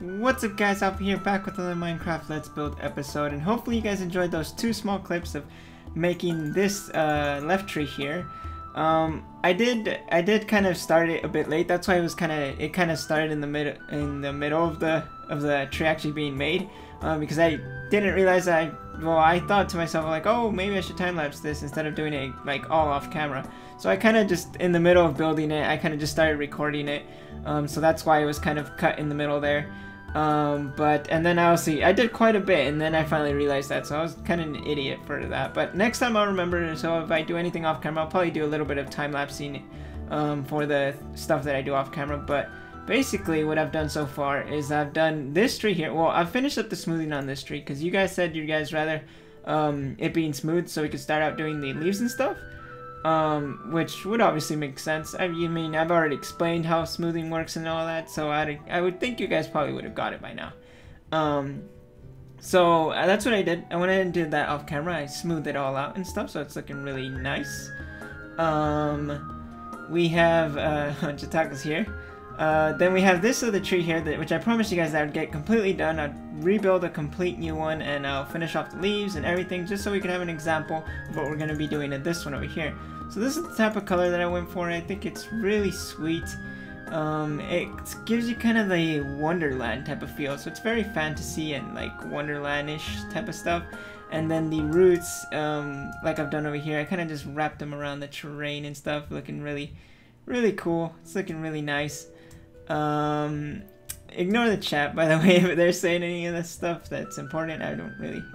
What's up guys, Alpha here, back with another Minecraft Let's Build episode, and hopefully you guys enjoyed those two small clips of making this left tree here. I did kind of start it a bit late. That's why it was it kind of started in the middle of the tree actually being made, because I didn't realize I thought to myself like, oh, maybe I should time lapse this instead of doing it like all off camera. So I kind of just in the middle of building it, I kind of just started recording it. So that's why it was kind of cut in the middle there. And then I did quite a bit, and then I finally realized that, so I was kind of an idiot for that. But next time I'll remember, so if I do anything off camera, I'll probably do a little bit of time-lapsing for the stuff that I do off camera. But basically what I've done so far is I've done this tree here. Well, I've finished up the smoothing on this tree, because you guys said you guys rather it being smooth so we could start out doing the leaves and stuff. Which would obviously make sense. I mean, I've already explained how smoothing works and all that, so I would think you guys probably would have got it by now. So that's what I did. I went ahead and did that off camera. I smoothed it all out and stuff, so it's looking really nice. We have a bunch of tacos here. Then we have this other tree here, which I promised you guys that I would get completely done. I'd rebuild a complete new one, and I'll finish off the leaves and everything, just so we can have an example of what we're going to be doing in this one over here. So this is the type of color that I went for. I think it's really sweet. It gives you kind of the Wonderland type of feel, so it's very fantasy and like Wonderland-ish type of stuff. And then the roots, like I've done over here, I kind of just wrapped them around the terrain and stuff, looking really, really cool. It's looking really nice. Ignore the chat, by the way, if they're saying any of this stuff that's important.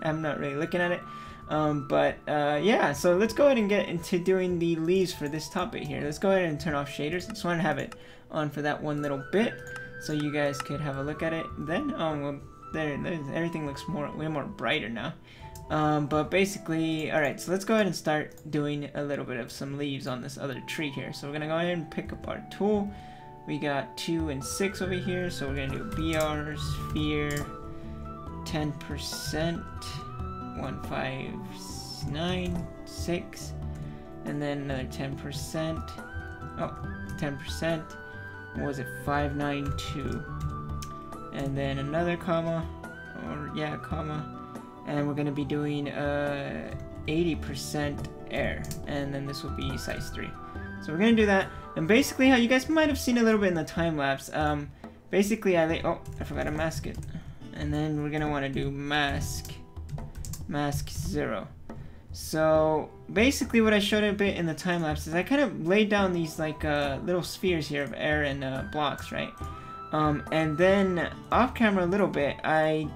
I'm not really looking at it. Yeah, so let's go ahead and get into doing the leaves for this topic here. Let's go ahead and turn off shaders. I just want to have it on for that one little bit so you guys could have a look at it then. Well, everything looks way more brighter now. But basically, alright, so let's go ahead and start doing a little bit of some leaves on this other tree here. So we're gonna go ahead and pick up our tool. We got 2 and 6 over here, so we're gonna do BR sphere 10%, 1, 5, 9, 6, and then another 10%. Oh, 10%. What was it? 5, 9, 2, and then another comma, comma, and we're gonna be doing 80% air, and then this will be size 3. So we're gonna do that, and basically how you guys might have seen a little bit in the time lapse. Basically I forgot to mask it, and then we're gonna want to do mask 0. So basically what I showed a bit in the time lapse is I kind of laid down these like little spheres here of air and blocks, right? And then off camera a little bit I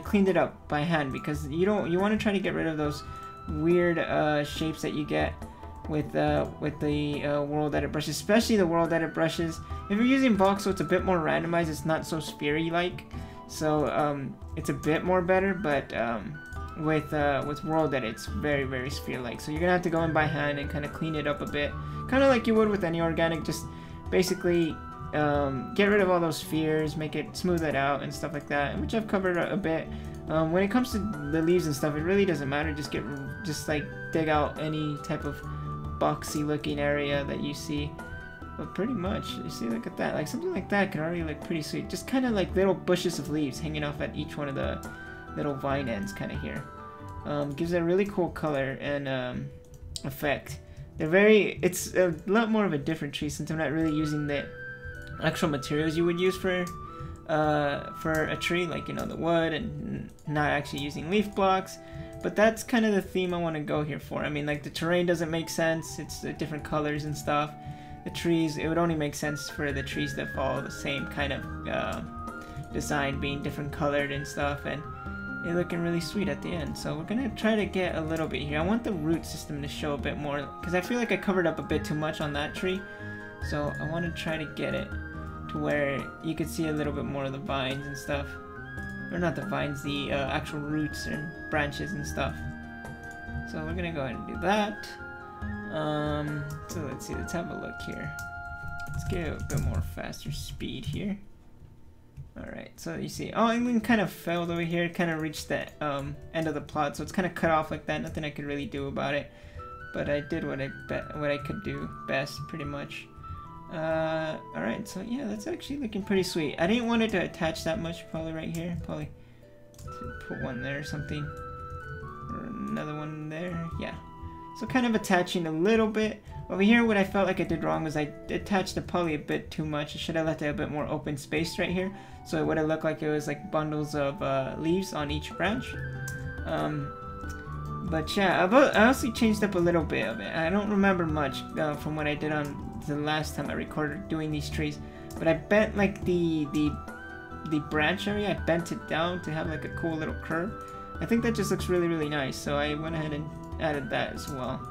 cleaned it up by hand, because you want to try to get rid of those weird shapes that you get with the world edit brushes, especially the world edit brushes. If you're using voxel, it's a bit more randomized, it's not so sphery like, so it's a bit more better, but with world edit it's very, very sphere like, so you're gonna have to go in by hand and kind of clean it up a bit, kind of like you would with any organic. Just basically get rid of all those spheres, make it smooth it out and stuff like that, which I've covered a bit. When it comes to the leaves and stuff, it really doesn't matter. Just like dig out any type of boxy looking area that you see. But pretty much, you see, look at that, like something like that can already look pretty sweet. Just kind of like little bushes of leaves hanging off at each one of the little vine ends kind of here. Gives it a really cool color and effect. It's a lot more of a different tree, since I'm not really using the actual materials you would use for a tree, like, you know, the wood, and not actually using leaf blocks. But that's kind of the theme I want to go here for. I mean, like, the terrain doesn't make sense, it's different colors and stuff. The trees, it would only make sense for the trees that follow the same kind of design, being different colored and stuff, and it looking really sweet at the end. So we're gonna try to get a little bit here. I want the root system to show a bit more, because I feel like I covered up a bit too much on that tree. So I want to try to get it to where you could see a little bit more of the vines and stuff. Or not the vines, the actual roots and branches and stuff. So we're gonna go ahead and do that. So let's see, let's have a look here. Let's get a bit more faster speed here. Alright, so you see, oh, it kind of failed over here. It kind of reached the end of the plot, so it's kind of cut off like that. Nothing I could really do about it. But I did what I could do best, pretty much. Alright, so yeah, that's actually looking pretty sweet. I didn't want it to attach that much, probably right here. Probably to put one there or something. Or another one there. Yeah. So kind of attaching a little bit. Over here, what I felt like I did wrong was I attached the poly a bit too much. I should have left it a bit more open space right here. So it would have looked like it was like bundles of leaves on each branch. But yeah, I also changed up a little bit of it. I don't remember much from what I did on the last time I recorded doing these trees. But I bent like the branch area, I bent it down to have like a cool little curve. I think that just looks really, really nice. So I went ahead and added that as well.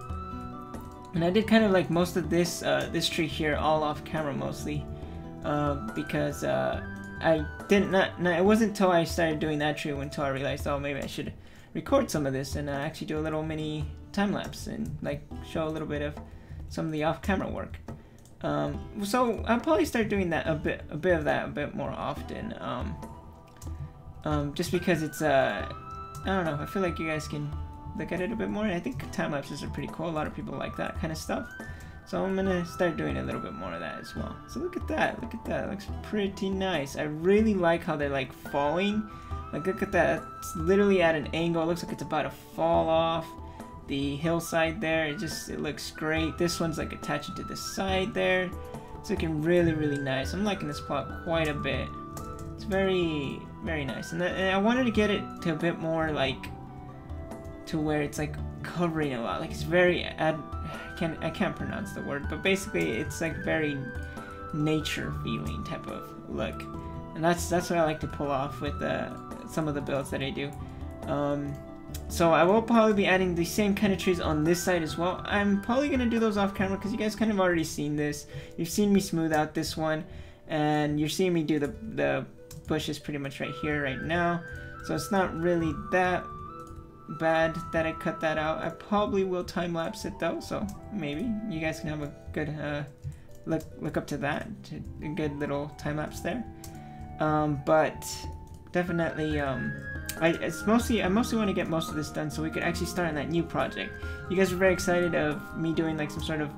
And I did kind of like most of this this tree here all off camera mostly. Because I didn't it wasn't until I started doing that tree until I realized, oh, maybe I should record some of this and actually do a little mini time lapse and like show a little bit of some of the off-camera work. So I'll probably start doing that a bit of that a bit more often. Just because it's I don't know, I feel like you guys can look at it a bit more, and I think time lapses are pretty cool. A lot of people like that kind of stuff. So I'm gonna start doing a little bit more of that as well. So look at that, it looks pretty nice. I really like how they're like falling. Like look at that, it's literally at an angle. It looks like it's about to fall off the hillside there. It looks great. This one's like attaching to the side there. It's looking really, really nice. I'm liking this plot quite a bit. It's very, very nice. And I wanted to get it to a bit more like to where it's like covering a lot. Like it's very I can't pronounce the word, but basically it's like very nature feeling type of look. And that's what I like to pull off with some of the builds that I do. So I will probably be adding the same kind of trees on this side as well. I'm probably going to do those off camera because you guys kind of already seen this. You've seen me smooth out this one, and you're seeing me do the bushes pretty much right here, right now. So it's not really that bad that I cut that out. I probably will time lapse it though, so maybe you guys can have a good look up to that, a good little time lapse there. But definitely I mostly want to get most of this done so we could actually start on that new project. You guys are very excited of me doing like some sort of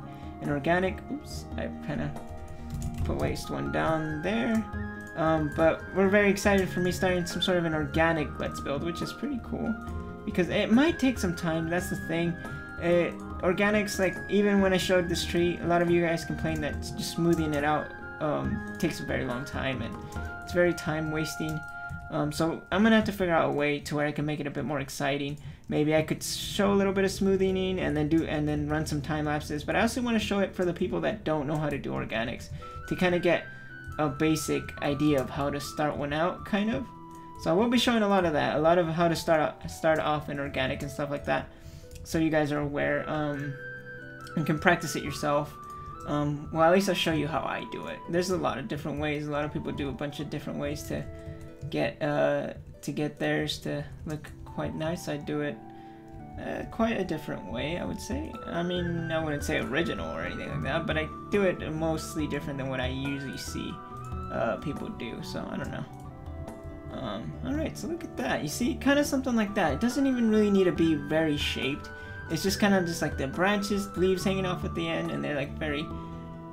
an organic, oops, I kind of put waste one down there. But we're very excited for me starting some sort of an organic let's build, which is pretty cool because it might take some time. That's the thing. Organics, like even when I showed this tree, a lot of you guys complained that just smoothing it out takes a very long time and it's very time wasting. So I'm gonna have to figure out a way to where I can make it a bit more exciting. Maybe I could show a little bit of smoothing and then run some time lapses. But I also want to show it for the people that don't know how to do organics, to kind of get a basic idea of how to start one out, kind of. So I will be showing a lot of that, a lot of how to start off in organic and stuff like that, so you guys are aware and can practice it yourself. Well, at least I'll show you how I do it. There's a lot of different ways. A lot of people do a bunch of different ways to get theirs to look quite nice. I do it quite a different way, I would say. I mean, I wouldn't say original or anything like that, but I do it mostly different than what I usually see people do, so I don't know. Alright, so look at that. You see, kind of something like that. It doesn't even really need to be very shaped. It's just kind of just like the branches, leaves hanging off at the end, and they're like very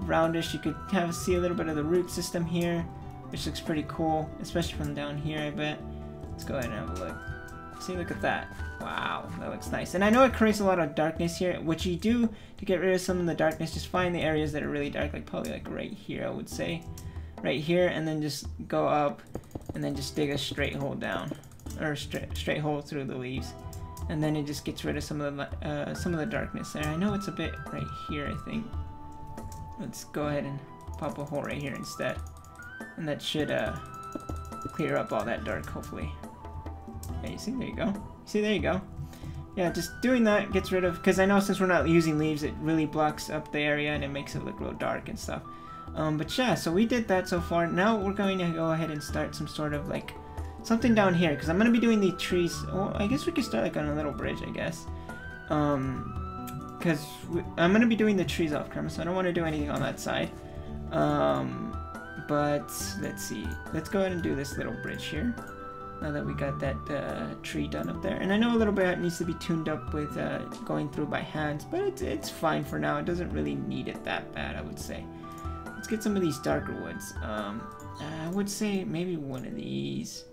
roundish. You could see a little bit of the root system here, which looks pretty cool, especially from down here, I bet. Let's go ahead and have a look. See, look at that. Wow, that looks nice. And I know it creates a lot of darkness here. What you do to get rid of some of the darkness, just find the areas that are really dark, like probably like right here, I would say. Right here, and then just go up, and then just dig a straight hole down, or straight hole through the leaves. And then it just gets rid of some of the darkness there. I know it's a bit right here, I think. Let's go ahead and pop a hole right here instead. And that should clear up all that dark, hopefully. Yeah, you see, there you go. See, there you go. Yeah, just doing that gets rid of, because I know since we're not using leaves, it really blocks up the area and it makes it look real dark and stuff. But yeah, so we did that so far. Now we're going to go ahead and start some sort of like something down here, because I'm going to be doing the trees. Well, I guess we could start like on a little bridge, I guess. Because I'm going to be doing the trees off camera, so I don't want to do anything on that side. But let's see. Let's go ahead and do this little bridge here. Now that we got that tree done up there. And I know a little bit needs to be tuned up with going through by hands, but it's fine for now. It doesn't really need it that bad, I would say. Let's get some of these darker woods. I would say maybe one of these.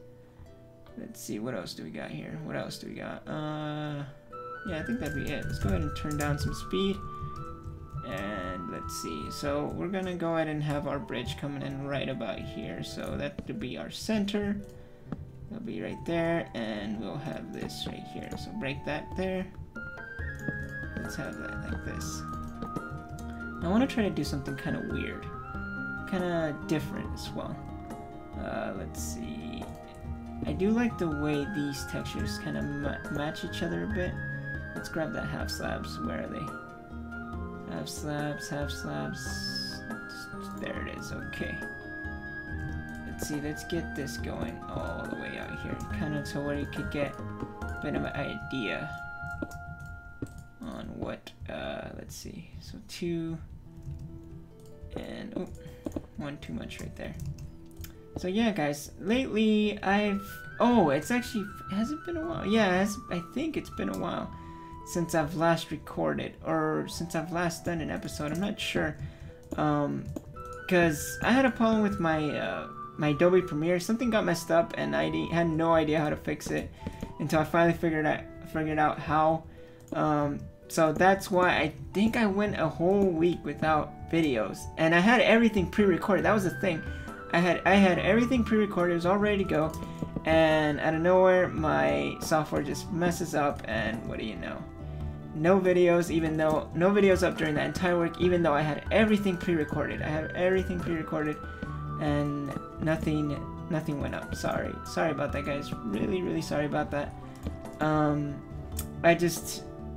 Let's see, what else do we got here? What else do we got? Yeah, I think that'd be it. Let's go ahead and turn down some speed. And let's see. So we're gonna go ahead and have our bridge coming in right about here. So that would be our center. That'll be right there. And we'll have this right here. So break that there. Let's have that like this. I want to try to do something kind of weird. Kind of different as well. Let's see. I do like the way these textures kind of match each other a bit. Let's grab that half slabs. Where are they? Half slabs, half slabs. There it is. Okay. Let's see. Let's get this going all the way out here. Kind of to where you could get a bit of an idea on what. Let's see. So 2 and oh, 1 too much right there. So yeah, guys, lately it's actually, has it been a while? Yeah, I think it's been a while since I've last recorded, or since I've last done an episode. I'm not sure, because I had a problem with my my Adobe Premiere. Something got messed up, and I had no idea how to fix it until I finally figured out how. So that's why I think I went a whole week without videos, and I had everything pre-recorded. That was the thing. I had everything pre-recorded. It was all ready to go, and out of nowhere, my software just messes up. And what do you know? No videos, no videos up during that entire week, even though I had everything pre-recorded. I had everything pre-recorded, and nothing went up. Sorry about that, guys. Really sorry about that.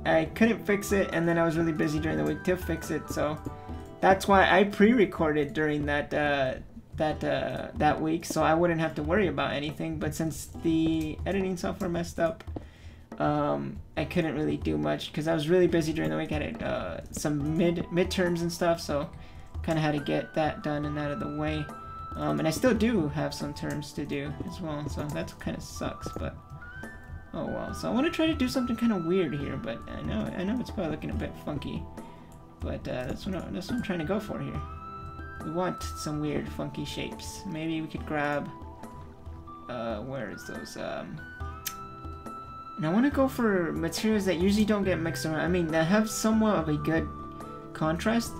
I couldn't fix it, and then I was really busy during the week to fix it. So that's why I pre-recorded during that week, so I wouldn't have to worry about anything. But since the editing software messed up, I couldn't really do much because I was really busy during the week. I had some midterms and stuff, so kind of had to get that done and out of the way. And I still do have some terms to do as well, so that kind of sucks. But oh well. So I want to try to do something kind of weird here, but I know it's probably looking a bit funky. But that's what I'm trying to go for here. We want some weird, funky shapes. Maybe we could grab, where is those, and I want to go for materials that usually don't get mixed around. I mean, that have somewhat of a good contrast,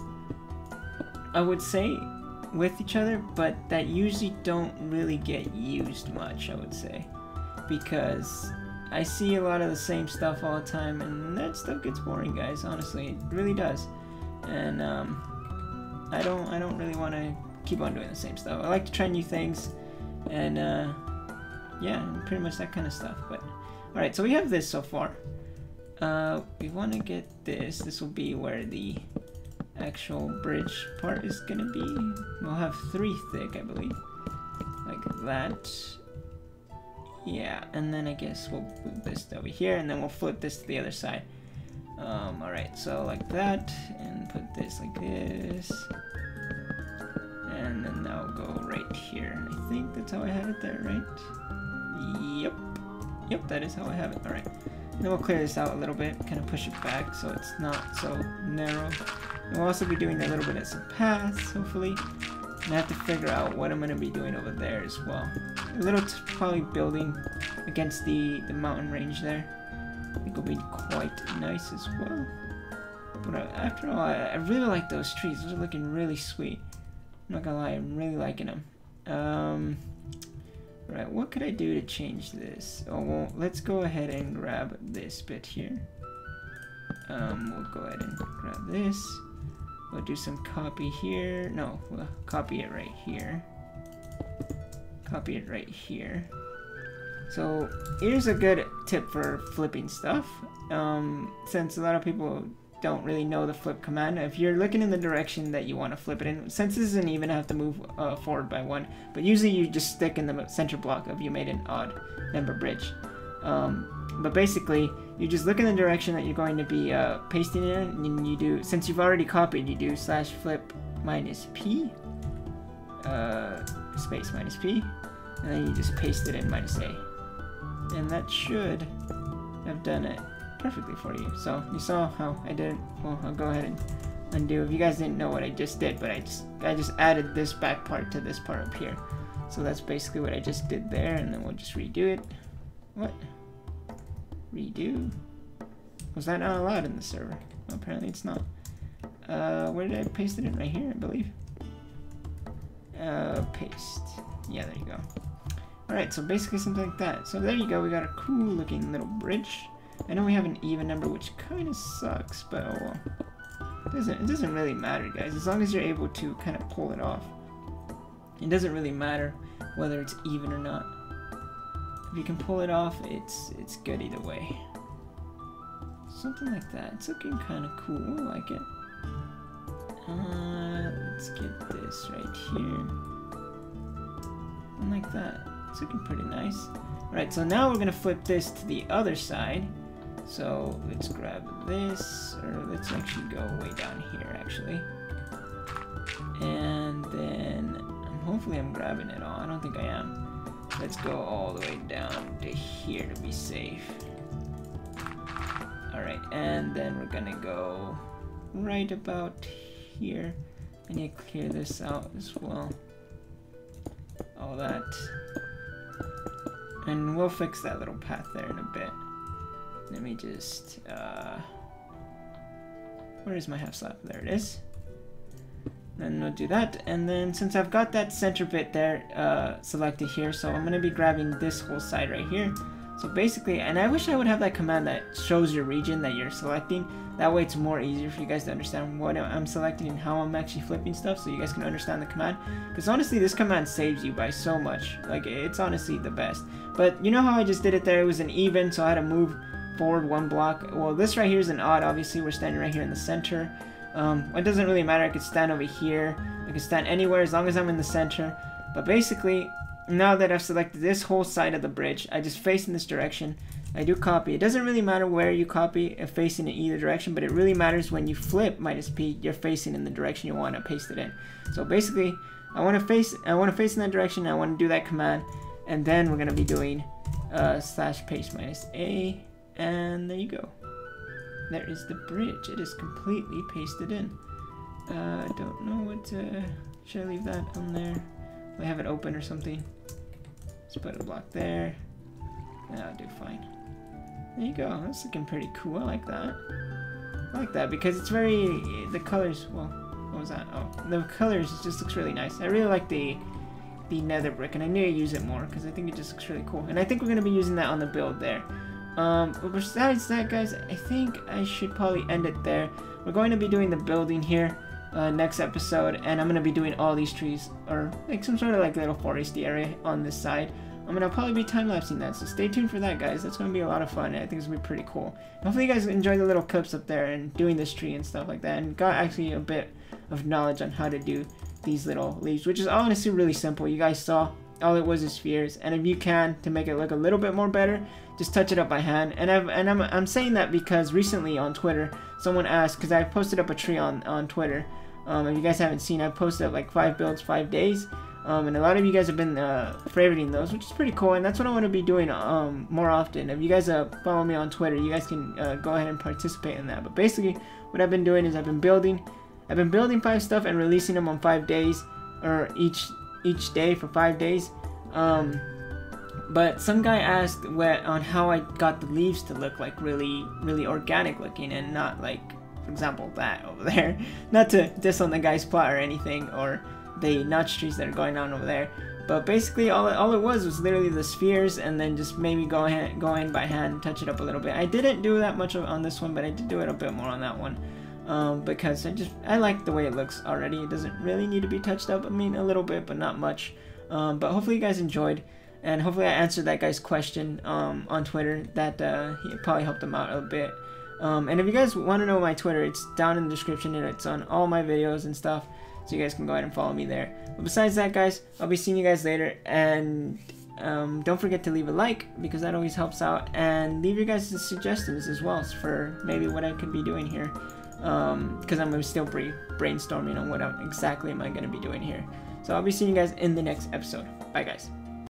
I would say, with each other, but that usually don't really get used much, I would say. Because I see a lot of the same stuff all the time, and that stuff gets boring, guys, honestly. It really does. And, I don't really want to keep on doing the same stuff. I like to try new things, and yeah, pretty much that kind of stuff. But alright, so we have this so far. We want to get this. This will be where the actual bridge part is gonna be. We'll have 3 thick, I believe, like that. Yeah, and then I guess we'll move this over here, and then we'll flip this to the other side. Alright, so like that, and put this like this, and then that'll go right here. I think that's how I have it there, right? Yep, that is how I have it. Alright, then we'll clear this out a little bit, kind of push it back so it's not so narrow. And we'll also be doing a little bit of some paths, hopefully. And I have to figure out what I'm going to be doing over there as well. A little probably building against the mountain range there. I think will be quite nice as well. But after all, I really like those trees. Those are looking really sweet. I'm not gonna lie, I'm really liking them. Right, what could I do to change this? Oh, well, let's go ahead and grab this bit here. We'll go ahead and grab this. We'll do some copy here. No, we'll copy it right here. Copy it right here. So here's a good tip for flipping stuff. Since a lot of people don't really know the flip command, if you're looking in the direction that you want to flip it in, since this doesn't even have to move forward by 1, but usually you just stick in the center block if you made an odd number bridge. But basically, you just look in the direction that you're going to be pasting it in, and you do, since you've already copied, you do /flip -p, space -p, and then you just paste it in -a. And that should have done it perfectly for you. So you saw how I did it. Well, I'll go ahead and undo. If you guys didn't know what I just did, but I just added this back part to this part up here. So that's basically what I just did there, and then we'll just redo it. What? Redo? Was that not allowed in the server? Well, apparently it's not. Where did I paste it in? Right here, I believe. Paste. Yeah, there you go. Alright, so basically something like that. So there you go, we got a cool looking little bridge. I know we have an even number, which kind of sucks, but oh well. It doesn't really matter, guys, as long as you're able to kind of pull it off. It doesn't really matter whether it's even or not. If you can pull it off, it's good either way. Something like that. It's looking kind of cool. I like it. Let's get this right here. And like that. It's looking pretty nice. Alright, so now we're gonna flip this to the other side. So let's grab this, or let's actually go way down here actually. And then hopefully I'm grabbing it all. I don't think I am. Let's go all the way down to here to be safe. Alright, and then we're gonna go right about here. I need to clear this out as well. All that. And we'll fix that little path there in a bit. Let me just, where is my half slab? There it is. Then we'll do that, and then since I've got that center bit there selected here, so I'm going to be grabbing this whole side right here. So basically, and I wish I would have that command that shows your region that you're selecting. That way it's more easier for you guys to understand what I'm selecting and how I'm actually flipping stuff, so you guys can understand the command. Because honestly, this command saves you by so much. Like, it's honestly the best. But you know how I just did it there? It was an even, so I had to move forward one block. Well, this right here is an odd. Obviously, we're standing right here in the center. It doesn't really matter. I could stand over here. I could stand anywhere as long as I'm in the center. But basically, now that I've selected this whole side of the bridge, I just face in this direction. I do copy. It doesn't really matter where you copy, if facing in either direction, but it really matters when you flip -P, you're facing in the direction you want to paste it in. So basically, I want to face in that direction. I want to do that command, and then we're gonna be doing /paste -A, and there you go. There is the bridge. It is completely pasted in. I don't know what to... Should I leave that on there? I have it open or something. Let's put a block there. That'll do fine. There you go. That's looking pretty cool. I like that. I like that because it's very... The colors... Well, what was that? Oh, the colors just looks really nice. I really like the nether brick, and I need to use it more because I think it just looks really cool. And I think we're going to be using that on the build there. But besides that, guys, I think I should probably end it there. We're going to be doing the building here next episode, and I'm going to be doing all these trees, or like some sort of like little foresty area on this side. I'm going to probably be time-lapsing that, so stay tuned for that, guys. That's going to be a lot of fun, and I think it's going to be pretty cool. Hopefully you guys enjoy the little clips up there and doing this tree and stuff like that, and got actually a bit of knowledge on how to do these little leaves, which is honestly really simple. You guys saw all it was is spheres, and if you can, to make it look a little bit more better, just touch it up by hand. And I'm saying that because recently on Twitter, someone asked, because I posted up a tree on Twitter. If you guys haven't seen, I posted up like 5 builds, 5 days. And a lot of you guys have been favoriting those, which is pretty cool, and that's what I want to be doing more often. If you guys follow me on Twitter, you guys can go ahead and participate in that. But basically, what I've been doing is I've been building 5 stuff and releasing them on 5 days, or each day for 5 days. But some guy asked on how I got the leaves to look like really, really organic looking, and not like, for example, that over there. Not to diss on the guy's plot or anything, or the notch trees that are going on over there. But basically, all it was literally the spheres, and then just maybe go in by hand and touch it up a little bit. I didn't do that much on this one, but I did do it a bit more on that one. Because I like the way it looks already. It doesn't really need to be touched up. I mean, a little bit, but not much. But hopefully you guys enjoyed, and hopefully I answered that guy's question on Twitter. That he probably helped him out a bit. And if you guys want to know my Twitter, it's down in the description, and it's on all my videos and stuff, so you guys can go ahead and follow me there. But besides that, guys, I'll be seeing you guys later, and don't forget to leave a like, because that always helps out, and leave your guys' suggestions as well for maybe what I could be doing here. Because I'm still brainstorming on what exactly am I going to be doing here. So I'll be seeing you guys in the next episode. Bye, guys.